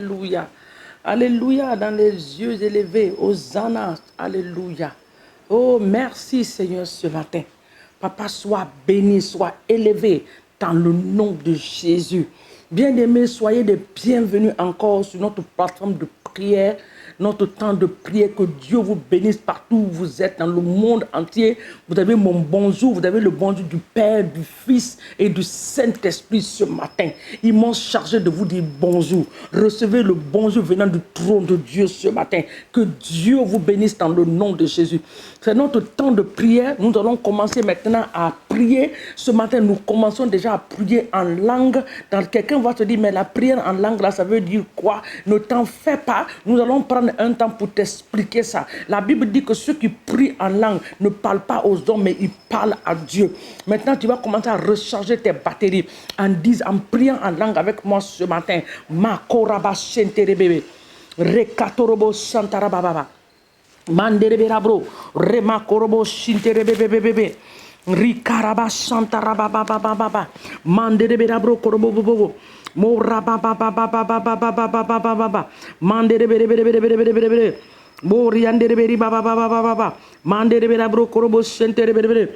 Alléluia. Alléluia dans les yeux élevés. Hosanna. Alléluia. Oh, merci Seigneur ce matin. Papa, sois béni, sois élevé dans le nom de Jésus. Bien-aimés, soyez les bienvenus encore sur notre plateforme de prière, notre temps de prière. Que Dieu vous bénisse partout où vous êtes dans le monde entier. Vous avez mon bonjour, vous avez le bonjour du Père, du Fils et du Saint-Esprit ce matin. Ils m'ont chargé de vous dire bonjour. Recevez le bonjour venant du trône de Dieu ce matin. Que Dieu vous bénisse dans le nom de Jésus. C'est notre temps de prière. Nous allons commencer maintenant à prier. Ce matin, nous commençons déjà à prier en langue. Quelqu'un va te dire, mais la prière en langue, là, ça veut dire quoi? Ne t'en fais pas. Nous allons prendre un temps pour t'expliquer ça. La Bible dit que ceux qui prient en langue ne parlent pas aux hommes, mais ils parlent à Dieu. Maintenant, tu vas commencer à recharger tes batteries en priant en langue avec moi ce matin. Makoraba senterebebe. Rekatorobo santarababa. Mandereberabro. Remakorobo sinterebebebebe. Rikaraba santarabababababa. Mandereberabro korobobobo. Morabababababababababababa. Mandereberebereberebereberebere. Moriandereberi babababababa. Mandereberabro korobo sinterebebebe.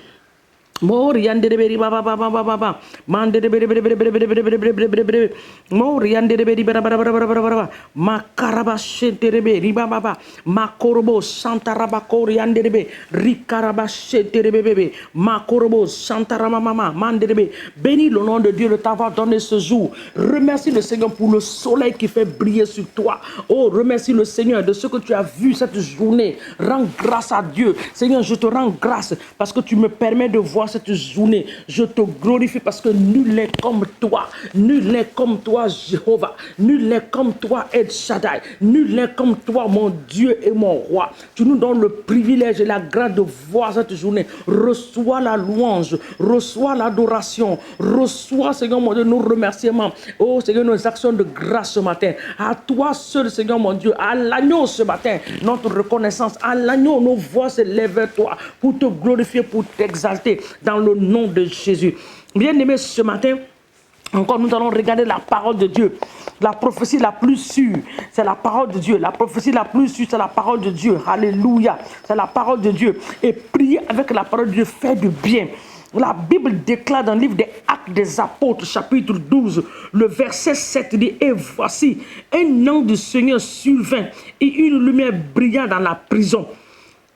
Moriandereberi babababababa. Manderebereberebereberebereberebereberebere. Moriandereberi babababababa. Makaraba sentereberi bababa. Makorobo santarabakorianderebe. Rikaraba senterebebebe. Makorobo santaramamama. Manderebe. Bénis le nom de Dieu de t'avoir donné ce jour. Remercie le Seigneur pour le soleil qui fait briller sur toi. Oh, remercie le Seigneur de ce que tu as vu cette journée. Rends grâce à Dieu. Seigneur, je te rends grâce parce que tu me permets de voir cette journée. Je te glorifie parce que nul n'est comme toi. Nul n'est comme toi, Jéhovah. Nul n'est comme toi, El Shaddai. Nul n'est comme toi, mon Dieu et mon roi. Tu nous donnes le privilège et la grâce de voir cette journée. Reçois la louange, reçois l'adoration, reçois, Seigneur mon Dieu, nos remerciements. Oh Seigneur, nos actions de grâce ce matin. À toi seul, Seigneur mon Dieu, à l'agneau ce matin, notre reconnaissance, à l'agneau, nos voix se lèvent vers toi pour te glorifier, pour t'exalter dans le nom de Jésus. Bien-aimés, ce matin, encore, nous allons regarder la parole de Dieu. La prophétie la plus sûre, c'est la parole de Dieu. La prophétie la plus sûre, c'est la parole de Dieu. Alléluia. C'est la parole de Dieu. Et prier avec la parole de Dieu fait du bien. La Bible déclare dans le livre des Actes des Apôtres, chapitre 12, le verset 7 dit: et voici, un ange du Seigneur survint et une lumière brillant dans la prison.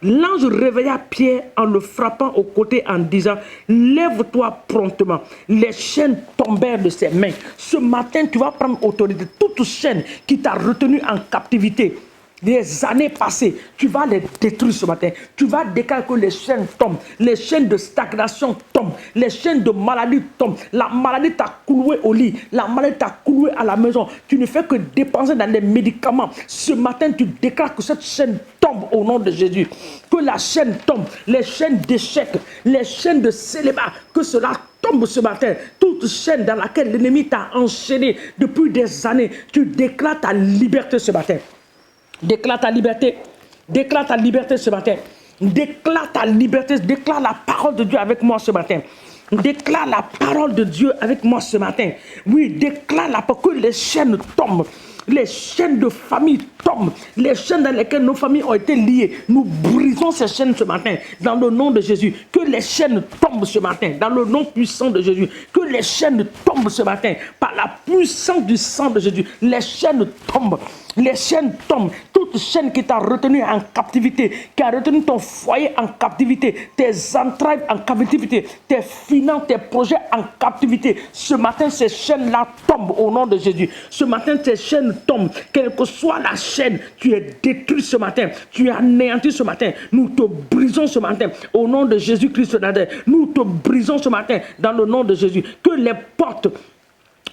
L'ange réveilla Pierre en le frappant au côté en disant: lève-toi promptement. Les chaînes tombèrent de ses mains. Ce matin, tu vas prendre autorité. Toute chaîne qui t'a retenu en captivité les années passées, tu vas les détruire ce matin. Tu vas déclarer que les chaînes tombent. Les chaînes de stagnation tombent. Les chaînes de maladie tombent. La maladie t'a cloué au lit. La maladie t'a cloué à la maison. Tu ne fais que dépenser dans les médicaments. Ce matin, tu déclares que cette chaîne tombe au nom de Jésus. Que la chaîne tombe. Les chaînes d'échec, les chaînes de célibat, que cela tombe ce matin. Toute chaîne dans laquelle l'ennemi t'a enchaîné depuis des années, tu déclares ta liberté ce matin. Déclare ta liberté. Déclare ta liberté ce matin. Déclare ta liberté. Déclare la parole de Dieu avec moi ce matin. Déclare la parole de Dieu avec moi ce matin. Oui, déclare la parole, que les chaînes tombent. Les chaînes de famille tombent. Les chaînes dans lesquelles nos familles ont été liées. Nous brisons ces chaînes ce matin. Dans le nom de Jésus. Que les chaînes tombent ce matin. Dans le nom puissant de Jésus. Que les chaînes tombent ce matin. Par la puissance du sang de Jésus. Les chaînes tombent. Les chaînes tombent. Toute chaîne qui t'a retenu en captivité, qui a retenu ton foyer en captivité, tes entrailles en captivité, tes finances, tes projets en captivité. Ce matin, ces chaînes-là tombent au nom de Jésus. Ce matin, ces chaînes tombent. Quelle que soit la chaîne, tu es détruit ce matin. Tu es anéanti ce matin. Nous te brisons ce matin au nom de Jésus-Christ de Nazareth. Nous te brisons ce matin dans le nom de Jésus. Que les portes...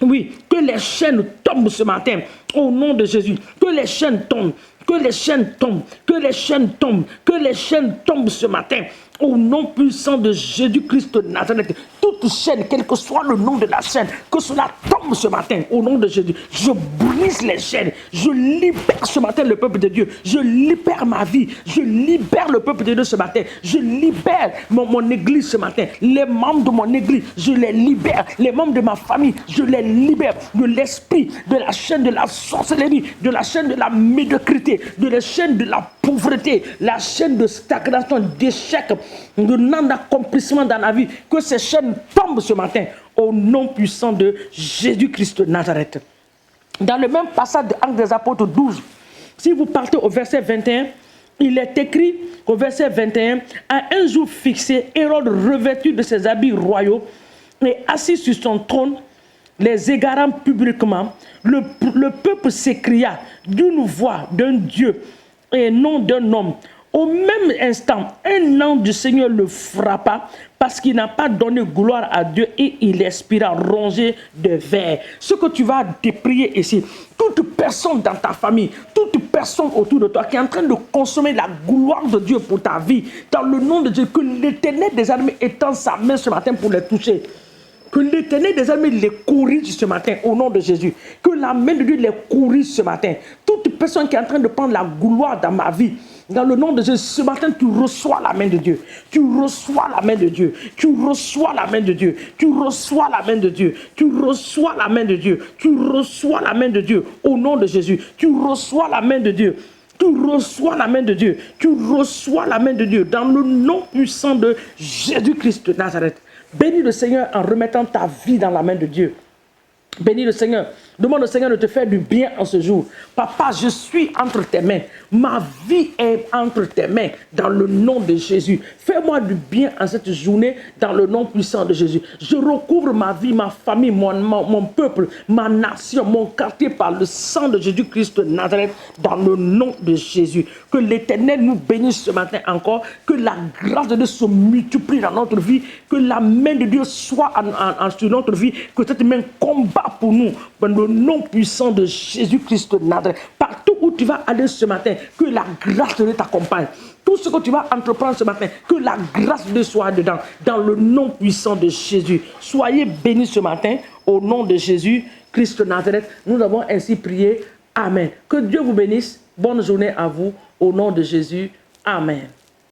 Oui, que les chaînes tombent ce matin au nom de Jésus. Que les chaînes tombent, que les chaînes tombent, que les chaînes tombent, que les chaînes tombent ce matin au nom puissant de Jésus-Christ de Nazareth. Toute chaîne, quel que soit le nom de la chaîne, que cela tombe ce matin au nom de Jésus. Je brise les chaînes. Je libère ce matin le peuple de Dieu. Je libère ma vie. Je libère le peuple de Dieu ce matin. Je libère mon église ce matin. Les membres de mon église, je les libère. Les membres de ma famille, je les libère de l'esprit, de la chaîne de la sorcellerie, de la chaîne de la médiocrité, de la chaîne de la pauvreté, la chaîne de stagnation, d'échec, de non-accomplissement dans la vie. Que ces chaînes tombent ce matin au nom puissant de Jésus-Christ de Nazareth. Dans le même passage de Actes des Apôtres 12, si vous partez au verset 21, il est écrit au verset 21, à un jour fixé, Hérode revêtu de ses habits royaux et assis sur son trône, les égarant publiquement, le peuple s'écria d'une voix d'un Dieu et non d'un homme. Au même instant, un ange du Seigneur le frappa parce qu'il n'a pas donné gloire à Dieu et il expira rongé de ver. Ce que tu vas déprier ici, toute personne dans ta famille, toute personne autour de toi qui est en train de consommer la gloire de Dieu pour ta vie, dans le nom de Dieu, que l'Éternel des armées étend sa main ce matin pour les toucher. Que l'Éternel des armées les corrige ce matin au nom de Jésus. Que la main de Dieu les corrige ce matin. Toute personne qui est en train de prendre la gloire dans ma vie, dans le nom de Jésus, ce matin, tu reçois la main de Dieu. Tu reçois la main de Dieu. Tu reçois la main de Dieu. Tu reçois la main de Dieu. Tu reçois la main de Dieu. Tu reçois la main de Dieu au nom de Jésus. Tu reçois la main de Dieu. Tu reçois la main de Dieu. Tu reçois la main de Dieu dans le nom puissant de Jésus-Christ de Nazareth. Bénis le Seigneur en remettant ta vie dans la main de Dieu. Bénis le Seigneur. Demande au Seigneur de te faire du bien en ce jour. Papa, je suis entre tes mains. Ma vie est entre tes mains dans le nom de Jésus. Fais-moi du bien en cette journée dans le nom puissant de Jésus. Je recouvre ma vie, ma famille, mon peuple, ma nation, mon quartier par le sang de Jésus-Christ de Nazareth dans le nom de Jésus. Que l'Éternel nous bénisse ce matin encore. Que la grâce de Dieu se multiplie dans notre vie. Que la main de Dieu soit sur notre vie. Que cette main combat pour nous dans le nom puissant de Jésus-Christ de Nazareth. Partout où tu vas aller ce matin, que la grâce de Dieu t'accompagne. Tout ce que tu vas entreprendre ce matin, que la grâce de Dieu soit dedans, dans le nom puissant de Jésus. Soyez bénis ce matin, au nom de Jésus-Christ de Nazareth. Nous avons ainsi prié. Amen. Que Dieu vous bénisse. Bonne journée à vous, au nom de Jésus. Amen.